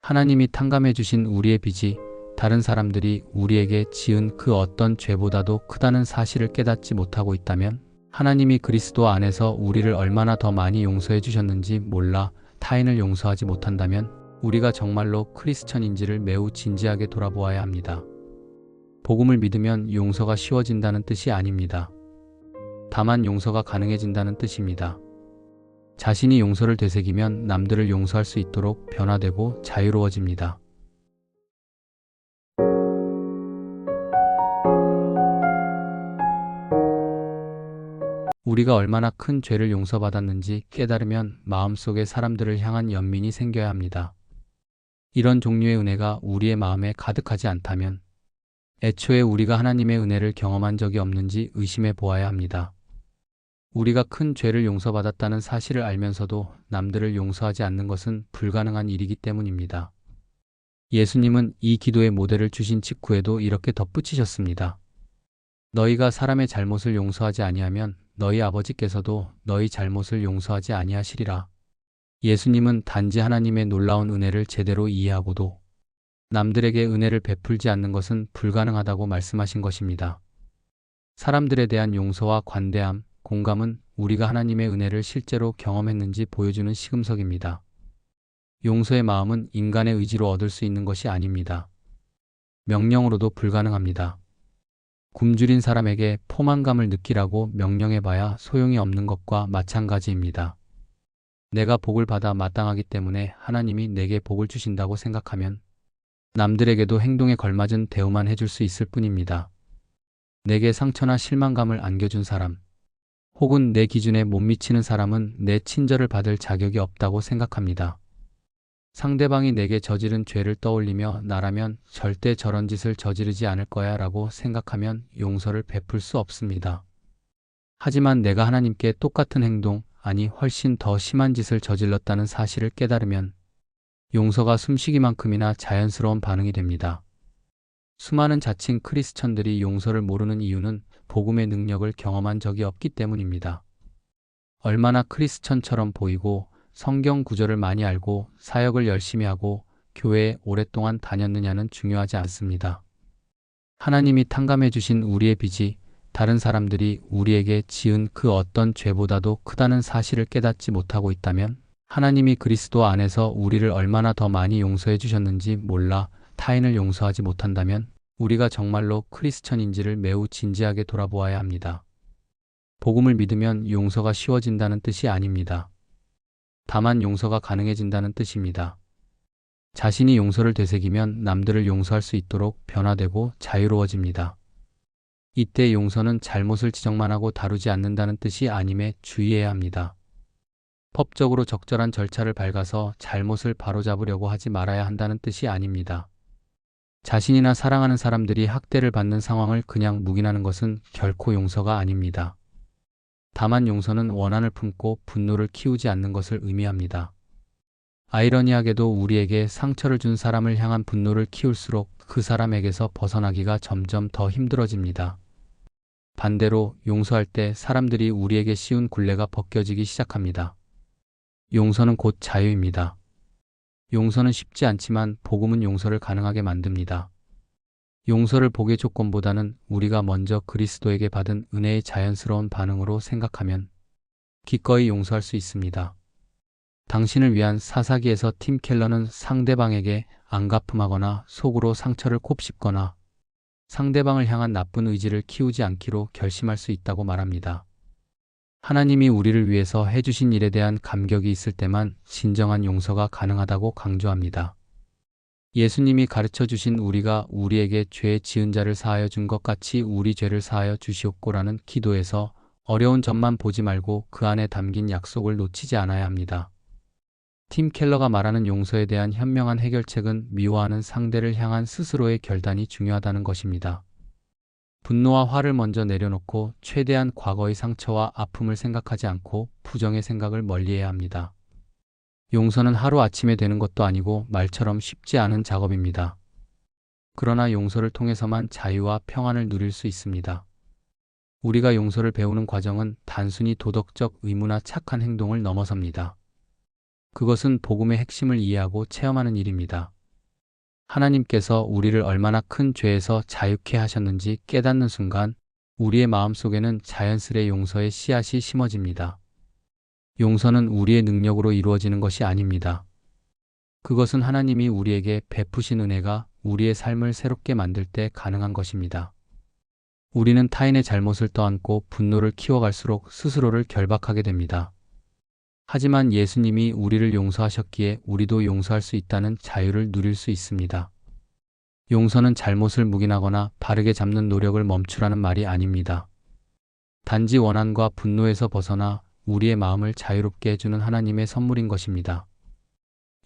하나님이 탕감해 주신 우리의 빚이 다른 사람들이 우리에게 지은 그 어떤 죄보다도 크다는 사실을 깨닫지 못하고 있다면, 하나님이 그리스도 안에서 우리를 얼마나 더 많이 용서해 주셨는지 몰라 타인을 용서하지 못한다면 우리가 정말로 크리스천인지를 매우 진지하게 돌아보아야 합니다. 복음을 믿으면 용서가 쉬워진다는 뜻이 아닙니다. 다만 용서가 가능해진다는 뜻입니다. 자신이 용서를 되새기면 남들을 용서할 수 있도록 변화되고 자유로워집니다. 우리가 얼마나 큰 죄를 용서받았는지 깨달으면 마음속에 사람들을 향한 연민이 생겨야 합니다. 이런 종류의 은혜가 우리의 마음에 가득하지 않다면 애초에 우리가 하나님의 은혜를 경험한 적이 없는지 의심해 보아야 합니다. 우리가 큰 죄를 용서받았다는 사실을 알면서도 남들을 용서하지 않는 것은 불가능한 일이기 때문입니다. 예수님은 이 기도의 모델을 주신 직후에도 이렇게 덧붙이셨습니다. 너희가 사람의 잘못을 용서하지 아니하면 너희 아버지께서도 너희 잘못을 용서하지 아니하시리라. 예수님은 단지 하나님의 놀라운 은혜를 제대로 이해하고도 남들에게 은혜를 베풀지 않는 것은 불가능하다고 말씀하신 것입니다. 사람들에 대한 용서와 관대함, 공감은 우리가 하나님의 은혜를 실제로 경험했는지 보여주는 시금석입니다. 용서의 마음은 인간의 의지로 얻을 수 있는 것이 아닙니다. 명령으로도 불가능합니다. 굶주린 사람에게 포만감을 느끼라고 명령해봐야 소용이 없는 것과 마찬가지입니다. 내가 복을 받아 마땅하기 때문에 하나님이 내게 복을 주신다고 생각하면 남들에게도 행동에 걸맞은 대우만 해줄 수 있을 뿐입니다. 내게 상처나 실망감을 안겨준 사람, 혹은 내 기준에 못 미치는 사람은 내 친절을 받을 자격이 없다고 생각합니다. 상대방이 내게 저지른 죄를 떠올리며 나라면 절대 저런 짓을 저지르지 않을 거야 라고 생각하면 용서를 베풀 수 없습니다. 하지만 내가 하나님께 똑같은 행동, 아니 훨씬 더 심한 짓을 저질렀다는 사실을 깨달으면 용서가 숨쉬기만큼이나 자연스러운 반응이 됩니다. 수많은 자칭 크리스천들이 용서를 모르는 이유는 복음의 능력을 경험한 적이 없기 때문입니다. 얼마나 크리스천처럼 보이고 성경 구절을 많이 알고 사역을 열심히 하고 교회에 오랫동안 다녔느냐는 중요하지 않습니다. 하나님이 탕감해 주신 우리의 빚이 다른 사람들이 우리에게 지은 그 어떤 죄보다도 크다는 사실을 깨닫지 못하고 있다면 하나님이 그리스도 안에서 우리를 얼마나 더 많이 용서해 주셨는지 몰라 타인을 용서하지 못한다면 우리가 정말로 크리스천인지를 매우 진지하게 돌아보아야 합니다. 복음을 믿으면 용서가 쉬워진다는 뜻이 아닙니다. 다만 용서가 가능해진다는 뜻입니다. 자신이 용서를 되새기면 남들을 용서할 수 있도록 변화되고 자유로워집니다. 이때 용서는 잘못을 지적만 하고 다루지 않는다는 뜻이 아님에 주의해야 합니다. 법적으로 적절한 절차를 밟아서 잘못을 바로잡으려고 하지 말아야 한다는 뜻이 아닙니다. 자신이나 사랑하는 사람들이 학대를 받는 상황을 그냥 묵인하는 것은 결코 용서가 아닙니다. 다만 용서는 원한을 품고 분노를 키우지 않는 것을 의미합니다. 아이러니하게도 우리에게 상처를 준 사람을 향한 분노를 키울수록 그 사람에게서 벗어나기가 점점 더 힘들어집니다. 반대로 용서할 때 사람들이 우리에게 씌운 굴레가 벗겨지기 시작합니다. 용서는 곧 자유입니다. 용서는 쉽지 않지만 복음은 용서를 가능하게 만듭니다. 용서를 복의 조건보다는 우리가 먼저 그리스도에게 받은 은혜의 자연스러운 반응으로 생각하면 기꺼이 용서할 수 있습니다. 당신을 위한 사사기에서 팀 켈러는 상대방에게 안갚음하거나 속으로 상처를 곱씹거나 상대방을 향한 나쁜 의지를 키우지 않기로 결심할 수 있다고 말합니다. 하나님이 우리를 위해서 해주신 일에 대한 감격이 있을 때만 진정한 용서가 가능하다고 강조합니다. 예수님이 가르쳐 주신 우리가 우리에게 죄 지은 자를 사하여 준 것 같이 우리 죄를 사하여 주시옵고라는 기도에서 어려운 점만 보지 말고 그 안에 담긴 약속을 놓치지 않아야 합니다. 팀 켈러가 말하는 용서에 대한 현명한 해결책은 미워하는 상대를 향한 스스로의 결단이 중요하다는 것입니다. 분노와 화를 먼저 내려놓고 최대한 과거의 상처와 아픔을 생각하지 않고 부정의 생각을 멀리해야 합니다. 용서는 하루아침에 되는 것도 아니고 말처럼 쉽지 않은 작업입니다. 그러나 용서를 통해서만 자유와 평안을 누릴 수 있습니다. 우리가 용서를 배우는 과정은 단순히 도덕적 의무나 착한 행동을 넘어섭니다. 그것은 복음의 핵심을 이해하고 체험하는 일입니다. 하나님께서 우리를 얼마나 큰 죄에서 자유케 하셨는지 깨닫는 순간 우리의 마음속에는 자연스레 용서의 씨앗이 심어집니다. 용서는 우리의 능력으로 이루어지는 것이 아닙니다. 그것은 하나님이 우리에게 베푸신 은혜가 우리의 삶을 새롭게 만들 때 가능한 것입니다. 우리는 타인의 잘못을 떠안고 분노를 키워갈수록 스스로를 결박하게 됩니다. 하지만 예수님이 우리를 용서하셨기에 우리도 용서할 수 있다는 자유를 누릴 수 있습니다. 용서는 잘못을 묵인하거나 바르게 잡는 노력을 멈추라는 말이 아닙니다. 단지 원한과 분노에서 벗어나 우리의 마음을 자유롭게 해주는 하나님의 선물인 것입니다.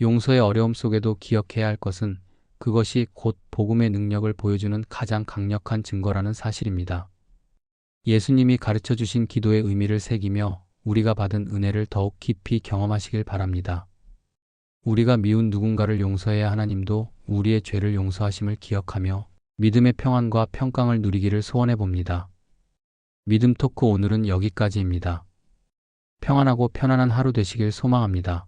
용서의 어려움 속에도 기억해야 할 것은 그것이 곧 복음의 능력을 보여주는 가장 강력한 증거라는 사실입니다. 예수님이 가르쳐 주신 기도의 의미를 새기며 우리가 받은 은혜를 더욱 깊이 경험하시길 바랍니다. 우리가 미운 누군가를 용서해야 하나님도 우리의 죄를 용서하심을 기억하며 믿음의 평안과 평강을 누리기를 소원해 봅니다. 믿음 토크 오늘은 여기까지입니다. 평안하고 편안한 하루 되시길 소망합니다.